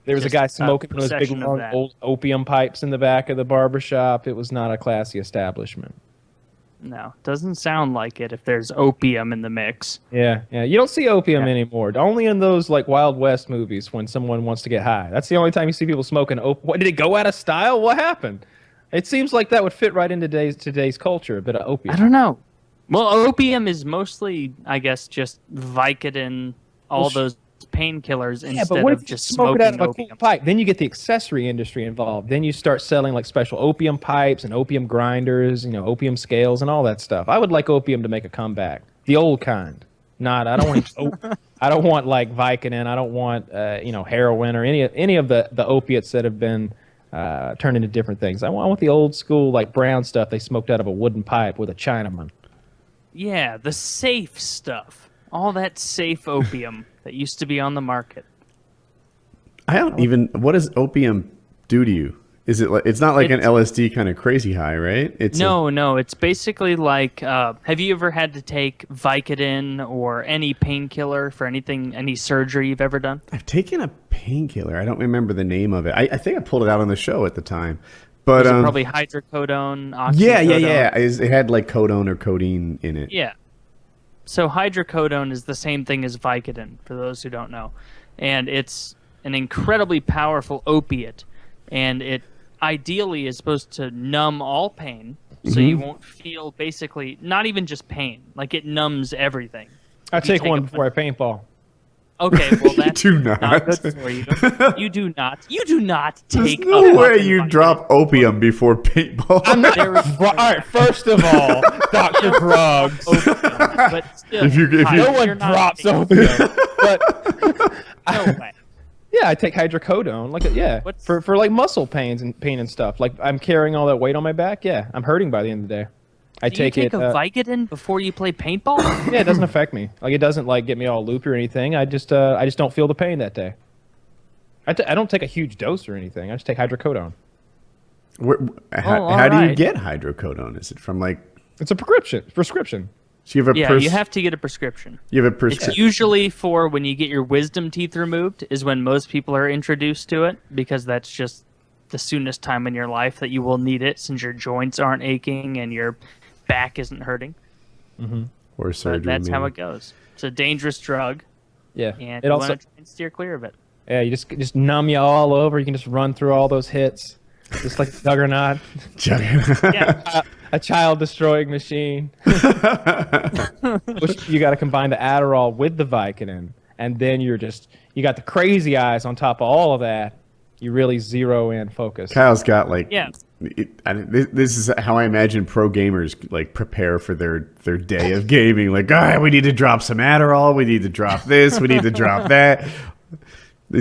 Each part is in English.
There was a guy smoking one of those big procession of long that. old opium pipes in the back of the barber shop. It was not a classy establishment. No, doesn't sound like it if there's opium in the mix. Yeah, yeah. You don't see opium Yeah. anymore. Only in those like Wild West movies when someone wants to get high. That's the only time you see people smoking opium. What, did it go out of style? What happened? It seems like that would fit right into today's culture. A bit of opium. I don't know. Well, opium is mostly, I guess, just Vicodin, all Well, those painkillers Yeah, instead but what of if you just smoke it out smoking of a cool opium. pipe? Then you get the accessory industry involved. Then you start selling like special opium pipes and opium grinders, opium scales and all that stuff. I would like opium to make a comeback, the old kind. Not, I don't want, I don't want like Vicodin. I don't want, heroin or any of the opiates that have been turned into different things. I want the old school like brown stuff they smoked out of a wooden pipe with a Chinaman. Yeah, the safe stuff. All that safe opium that used to be on the market. I don't even. What does opium do to you? Is it like it's not like an It's- LSD kind of crazy high, right? It's No, it's basically like, have you ever had to take Vicodin or any painkiller for any surgery you've ever done? I've taken a painkiller. I don't remember the name of it. I think I pulled it out on the show at the time. But Was it probably hydrocodone, oxycodone? yeah. It had like codone or codeine in it. Yeah. So hydrocodone is the same thing as Vicodin, for those who don't know. And it's an incredibly powerful opiate. And it ideally is supposed to numb all pain, so you won't feel basically, not even just pain. Like it numbs everything. I You take take one a- before I paintball. Okay, well that's do not. good for you. You do not. You do not There's take no a way fucking you Vicodin. drop opium before paintball. There is All right, first of all, Dr. Drugs. opium, but still, If you- No one you're not drops taking- opium. But No way. yeah, I take hydrocodone. What's- for like muscle pains and pain and stuff. Like I'm carrying all that weight on my back. Yeah, I'm hurting by the end of the day. I Do you take it. a Vicodin before you play paintball? Yeah, it doesn't affect me. Like it doesn't like get me all loopy or anything. I just don't feel the pain that day. I don't take a huge dose or anything. I just take hydrocodone. How do you alright. get hydrocodone? Is it from like? It's a prescription. So you have a Yeah, you have to get a prescription. you have a It's prescription. usually for when you get your wisdom teeth removed is when most people are introduced to it, because that's just the soonest time in your life that you will need it, since your joints aren't aching and your back isn't hurting. Or surgery. But that's how maybe. it goes. It's a dangerous drug, Yeah. and It you also want to try and steer clear of it. yeah, you just numb you all over. You can just run through all those hits, just like Juggernaut, Yeah, a child destroying machine. You got to combine the Adderall with the Vicodin, and then you got the crazy eyes on top of all of that. You really zero in focus. Kyle's got like. yeah. This is how I imagine pro gamers like prepare for their day of gaming. Like, all right, we need to drop some Adderall. We need to drop this. We need to drop that.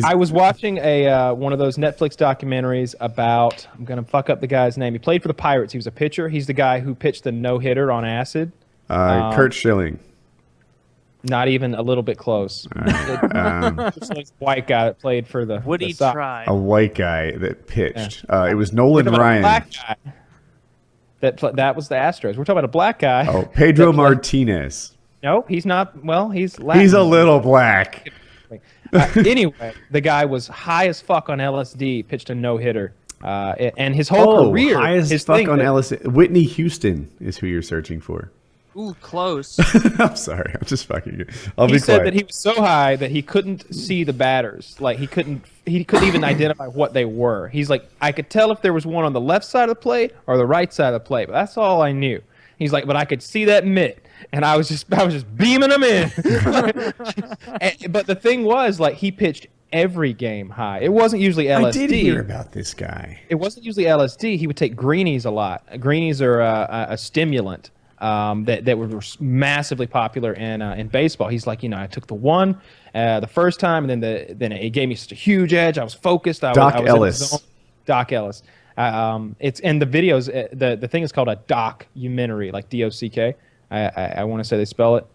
I was watching one of those Netflix documentaries about, I'm gonna fuck up the guy's name. He played for the Pirates. He was a pitcher. He's the guy who pitched the no hitter on acid. Kurt Schilling. Not even a little bit close. Just like the white guy that played for the Would the he Sox. try? A white guy that pitched. It was Nolan We're talking about a Ryan. black guy. That was the Astros. We're talking about a black guy. Oh, Pedro that played- Martinez. No, he's not. Well, he's Latin. He's a little black. Anyway, the guy was high as fuck on LSD. Pitched a no hitter, and his whole career. high as his fuck thing on that- LSD. Whitney Houston is who you're searching for. Ooh, close. I'm sorry. I'm just fucking you. I'll He be said quiet. that he was so high that he couldn't see the batters. Like he couldn't even identify what they were. He's like, I could tell if there was one on the left side of the plate or the right side of the plate, but that's all I knew. He's like, but I could see that mitt, and I was just beaming them in. But the thing was, like, he pitched every game high. It wasn't usually LSD. I did hear about this guy. It wasn't usually LSD. He would take greenies a lot. Greenies are a stimulant that were massively popular in baseball. He's like, I took the one the first time, and then it gave me such a huge edge. I was focused. I was in the Ellis. zone. Doc Ellis. It's in the videos. The thing is called a documentary, like DOCK. I want to say they spell it.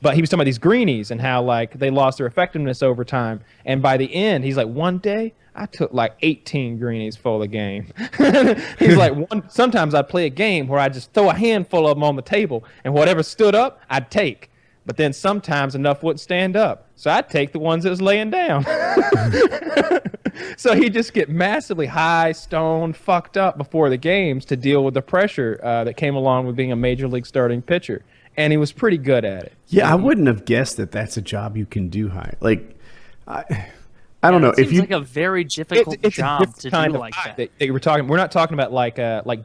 But he was talking about these greenies and how like they lost their effectiveness over time. And by the end, he's like, one day I took like 18 greenies for the game. He's like, sometimes I'd play a game where I just throw a handful of them on the table, and whatever stood up, I'd take. But then sometimes enough wouldn't stand up. So I'd take the ones that was laying down. So he'd just get massively high, stoned, fucked up before the games to deal with the pressure that came along with being a major league starting pitcher. And he was pretty good at it. Yeah, I wouldn't have guessed that that's a job you can do high. Like, I don't know. It seems like a very difficult job to do like that. We're not talking about like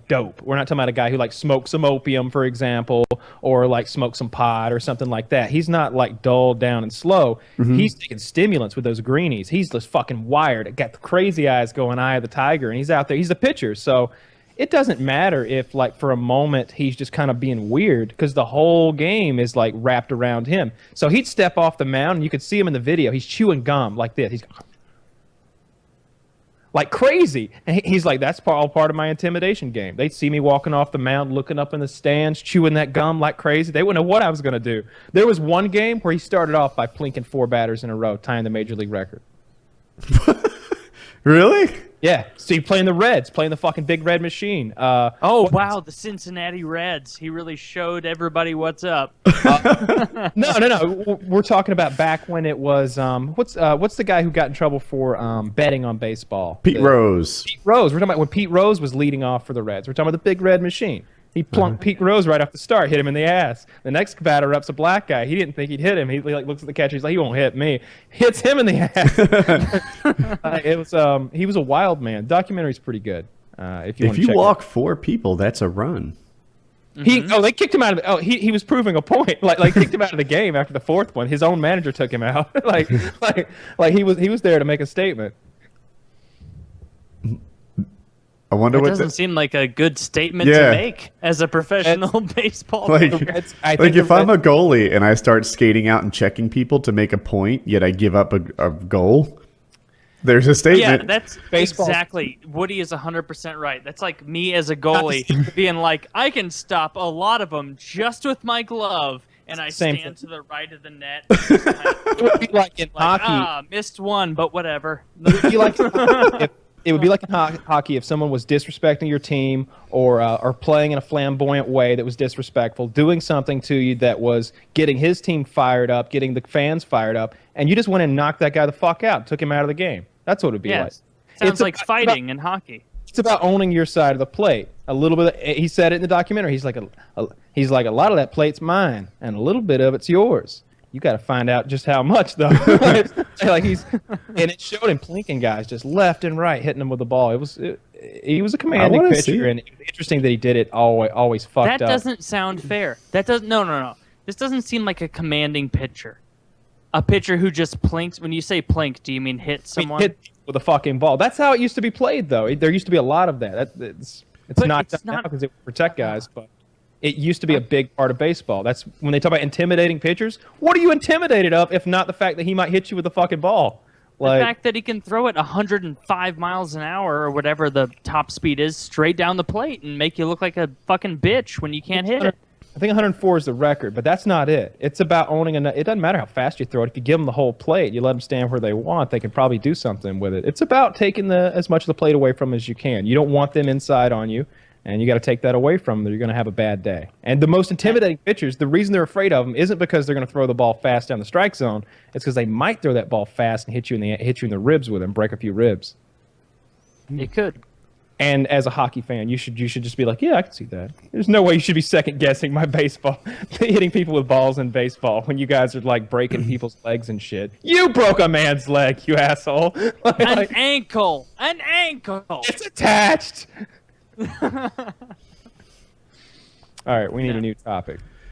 dope. We're not talking about a guy who like smokes some opium, for example, or like smokes some pot or something like that. He's not like dulled down and slow. He's taking stimulants with those greenies. He's just fucking wired. Got the crazy eyes going, eye of the tiger, and he's out there. He's a pitcher, so it doesn't matter if like for a moment he's just kind of being weird because the whole game is like wrapped around him. So he'd step off the mound and you could see him in the video. He's chewing gum like this. He's like crazy. And he's like, that's all part of my intimidation game. They'd see me walking off the mound, looking up in the stands, chewing that gum like crazy. They wouldn't know what I was going to do. There was one game where he started off by plinking 4 batters in a row, tying the major league record. Really? Yeah, so playing the Reds, playing the fucking big red machine. Wow, the Cincinnati Reds. He really showed everybody what's up. No. We're talking about back when it was what's the guy who got in trouble for betting on baseball? Pete Rose. Pete Rose. We're talking about when Pete Rose was leading off for the Reds. We're talking about the big red machine. He plunked Pete Rose right off the start, hit him in the ass. The next batter up's a black guy. He didn't think he'd hit him. He like looks at the catcher. He's like, he won't hit me. Hits him in the ass. He was a wild man. Documentary's pretty good. If you walk 4 people, that's a run. They kicked him out of. He was proving a point. Like kicked him out of the game after the 4th one. His own manager took him out. like he was there to make a statement. I wonder it what doesn't seem like a good statement to make as a professional baseball player. If I'm a goalie and I start skating out and checking people to make a point, yet I give up a goal, there's a statement. Yeah, that's exactly. Woody is 100% right. That's like me as a goalie being like, I can stop a lot of them just with my glove. And I stand to the right of the net. It would be like in hockey. Missed one, but whatever. It would be like in hockey if someone was disrespecting your team or playing in a flamboyant way that was disrespectful, doing something to you that was getting his team fired up, getting the fans fired up, and you just went and knocked that guy the fuck out, took him out of the game. That's what it would be like. Sounds like fighting in hockey. It's about owning your side of the plate. A little bit. He said it in the documentary. He's like, a lot of that plate's mine, and a little bit of it's yours. You got to find out just how much, though. And it showed him plinking guys just left and right, hitting them with the ball. He was a commanding pitcher, and it was interesting that he did it always fucked up. That doesn't sound fair. No. This doesn't seem like a commanding pitcher. A pitcher who just plinks. When you say plink, do you mean hit someone? Hit with a fucking ball. That's how it used to be played, though. There used to be a lot of that. It's not done now because they protect guys, but it used to be a big part of baseball. That's when they talk about intimidating pitchers. What are you intimidated of if not the fact that he might hit you with a fucking ball? The fact that he can throw it 105 miles an hour or whatever the top speed is straight down the plate and make you look like a fucking bitch when you can't hit it. I think 104 is the record, but that's not it. It's about owning enough. It doesn't matter how fast you throw it. If you give them the whole plate, you let them stand where they want, they can probably do something with it. It's about taking as much of the plate away from them as you can. You don't want them inside on you. And you got to take that away from them, or you're going to have a bad day. And the most intimidating pitchers, the reason they're afraid of them isn't because they're going to throw the ball fast down the strike zone. It's because they might throw that ball fast and hit you in the ribs with them, break a few ribs. It could. And as a hockey fan, you should just be like, yeah, I can see that. There's no way you should be second guessing my baseball, hitting people with balls in baseball when you guys are like breaking people's legs and shit. You broke a man's leg, you asshole. An ankle. It's attached. All right, we need a new topic.